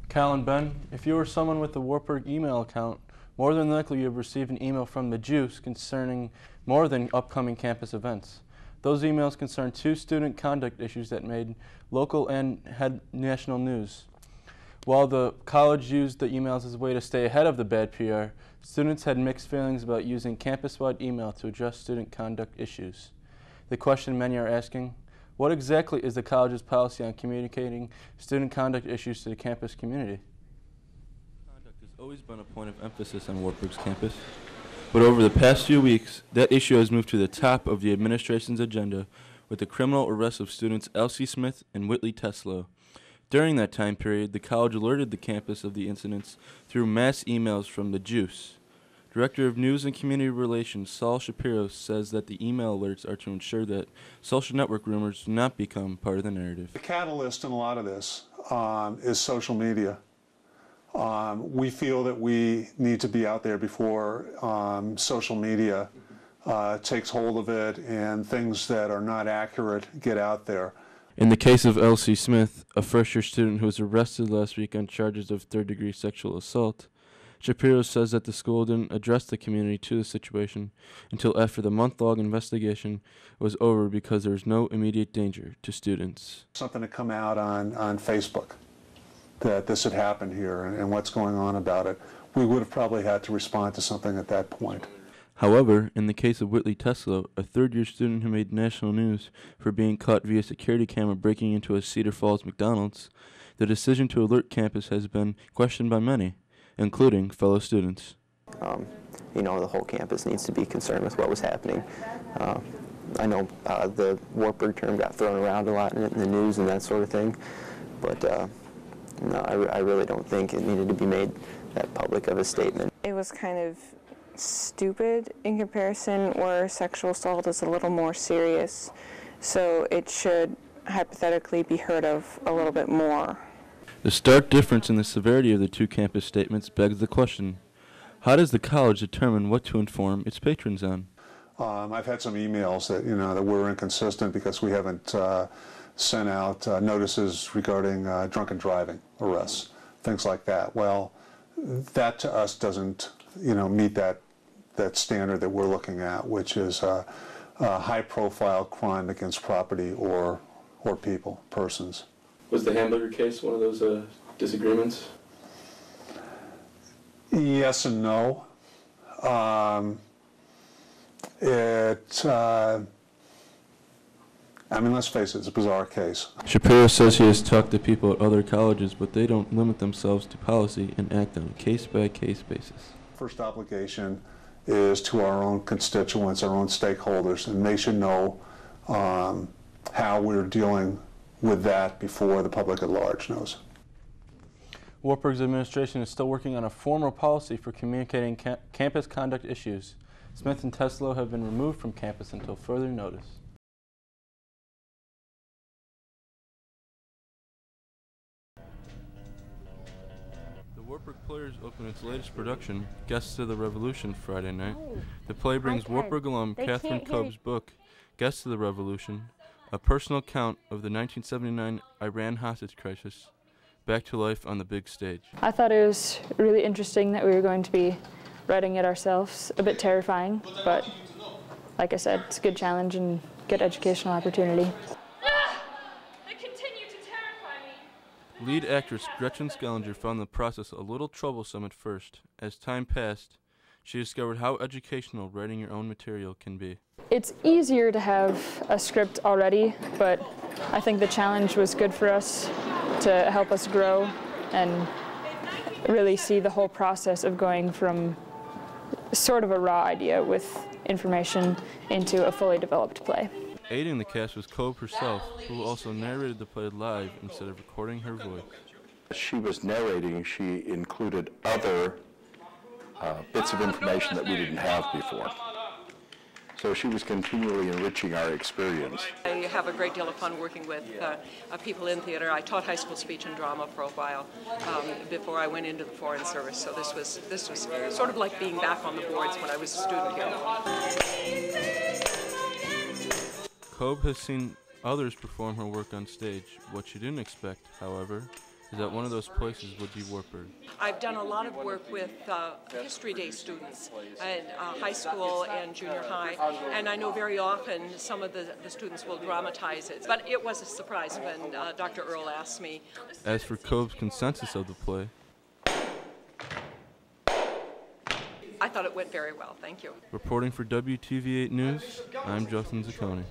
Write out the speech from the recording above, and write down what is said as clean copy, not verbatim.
Cal and Ben, if you are someone with the Wartburg email account, more than likely you have received an email from the Juice concerning more than upcoming campus events. Those emails concern 2 student conduct issues that made local and national news. While the college used the emails as a way to stay ahead of the bad PR, students had mixed feelings about using campus-wide email to address student conduct issues. The question many are asking, what exactly is the college's policy on communicating student conduct issues to the campus community? Conduct has always been a point of emphasis on Wartburg's campus, but over the past few weeks, that issue has moved to the top of the administration's agenda with the criminal arrests of students Elsie Smith and Whitley Teslow. During that time period, the college alerted the campus of the incidents through mass emails from the Juice. Director of News and Community Relations Saul Shapiro says that the email alerts are to ensure that social network rumors do not become part of the narrative. The catalyst in a lot of this is social media. We feel that we need to be out there before social media takes hold of it and things that are not accurate get out there. In the case of Elsie Smith, a first-year student who was arrested last week on charges of third-degree sexual assault, Shapiro says that the school didn't address the community to the situation until after the month-long investigation was over because there was no immediate danger to students. Something to come out on Facebook that this had happened here and what's going on about it. We would have probably had to respond to something at that point. However, in the case of Whitley Teslow, a third-year student who made national news for being caught via security camera breaking into a Cedar Falls McDonald's, the decision to alert campus has been questioned by many, including fellow students. The whole campus needs to be concerned with what was happening. I know the Wartburg term got thrown around a lot in the news and that sort of thing, but no, I really don't think it needed to be made that public of a statement. It was kind of stupid in comparison, where sexual assault is a little more serious, so it should hypothetically be heard of a little bit more. The stark difference in the severity of the 2 campus statements begs the question, how does the college determine what to inform its patrons on? I've had some emails that that were inconsistent because we haven't sent out notices regarding drunken driving arrests, things like that. Well, that to us doesn't meet that standard that we're looking at, which is a high-profile crime against property or people, persons. Was the hamburger case one of those disagreements? Yes and no. Let's face it, it's a bizarre case. Shapiro says he has talked to people at other colleges, but they don't limit themselves to policy and act on a case-by-case basis. First obligation is to our own constituents, our own stakeholders, and they should know how we're dealing with that before the public at large knows. Wartburg's administration is still working on a formal policy for communicating campus conduct issues. Smith and Teslow have been removed from campus until further notice. The Wartburg Players opened its latest production, Guests of the Revolution, Friday night. The play brings Wartburg alum Catherine Cobb's book, Guests of the Revolution, a personal account of the 1979 Iran hostage crisis, back to life on the big stage. I thought it was really interesting that we were going to be writing it ourselves. A bit terrifying, but like I said, it's a good challenge and good educational opportunity. They continue to terrify me. Lead actress Gretchen Skellinger found the process a little troublesome at first. As time passed, she discovered how educational writing your own material can be. It's easier to have a script already, but I think the challenge was good for us to help us grow and really see the whole process of going from sort of a raw idea with information into a fully developed play. Aiding the cast was Cobb herself, who also narrated the play live instead of recording her voice. She was narrating, she included other bits of information that we didn't have before. So she was continually enriching our experience. I have a great deal of fun working with people in theater. I taught high school speech and drama for a while before I went into the Foreign Service. So this was sort of like being back on the boards when I was a student here. Cobb has seen others perform her work on stage. What she didn't expect, however, is that one of those places would be Wartburg. I've done a lot of work with History Day students at high school and junior high, and I know very often some of the students will dramatize it. But it was a surprise when Dr. Earl asked me. As for Cove's consensus of the play, I thought it went very well. Thank you. reporting for WTV8 News, I'm Justin Szykowny.